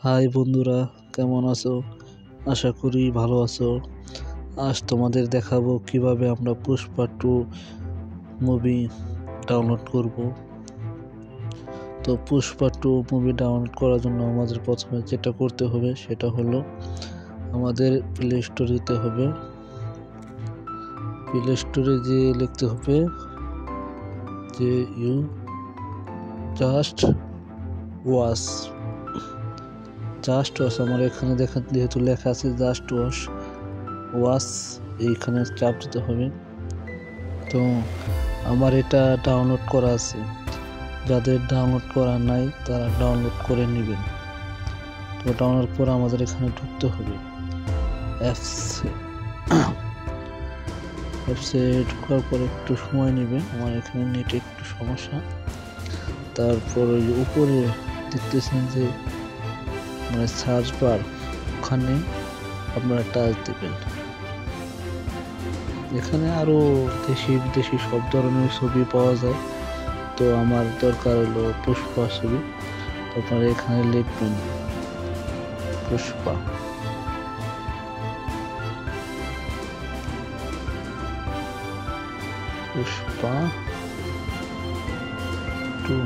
High বন্ধুরা, কেমন আছো? আশা করি ভালো আছো। আজ তোমাদের দেখাবো কিভাবে আমরা পুষ্পা 2 মুভি ডাউনলোড করব। তো পুষ্পা 2 মুভি ডাউনলোড করার জন্য আমাদের প্রথমে যেটা করতে হবে সেটা হলো আমাদের প্লে স্টোরে যেতে হবে। প্লে স্টোরে যে লিখতে হবে যে ইউ জাস্ট ওয়াচ আমার এখানে দেখেন যেহেতু লেখা আছে জাস্ট ওয়াচ এইখানে চাপ দিতে হবে। তো আমার এটা ডাউনলোড করা আছে, যাদের ডাউনলোড করা নাই তারা ডাউনলোড করে নেবেন। তো ডাউনলোড করে আমাদের এখানে ঢুকতে হবে। অ্যাপসে ঢোকার পর একটু সময় নেবে, আমার এখানে নেটে একটু সমস্যা। তারপর ওই উপরে দেখতেছেন যে সার্চ বার, ওখানে আপনারা টাচ দেবেন। এখানে আরো দেশি বিদেশি সব ধরনের ছবি পাওয়া যায়। তো আমার দরকার হলো পুষ্পা ছবি। আপনারা এখানে লিখবেন পুষ্পা। পুষ্পা 2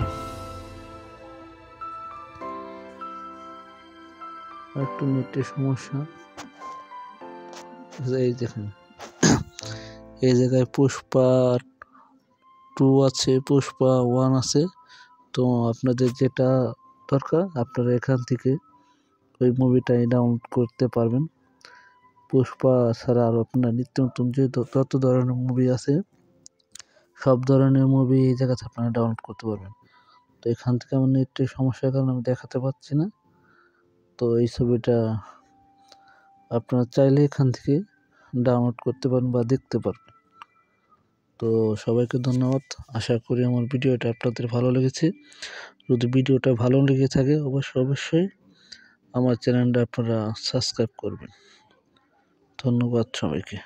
একটু নেটের সমস্যা। এই দেখেন, এই জায়গায় পুষ্পা 2 আছে, পুষ্পা 1 আছে। তো আপনাদের যেটা দরকার আপনারা এখান থেকে ওই মুভিটাই ডাউনলোড করতে পারবেন। পুষ্পা ছাড়া আরও আপনার নিত্য নতুন যে যত ধরনের মুভি আছে সব ধরনের মুভি এই জায়গাতে আপনারা ডাউনলোড করতে পারবেন। তো এখান থেকে আমার নেটের সমস্যার কারণে আমি দেখাতে পাচ্ছি না। তো এই ছবিটা আপনারা চাইলে এখান থেকে ডাউনলোড করতে পারেন বা দেখতে পারবেন। তো সবাইকে ধন্যবাদ। আশা করি আমার ভিডিওটা আপনাদের ভালো লেগেছে। যদি ভিডিওটা ভালো লেগে থাকে অবশ্যই আমার চ্যানেলটা আপনারা সাবস্ক্রাইব করবেন। ধন্যবাদ সবাইকে।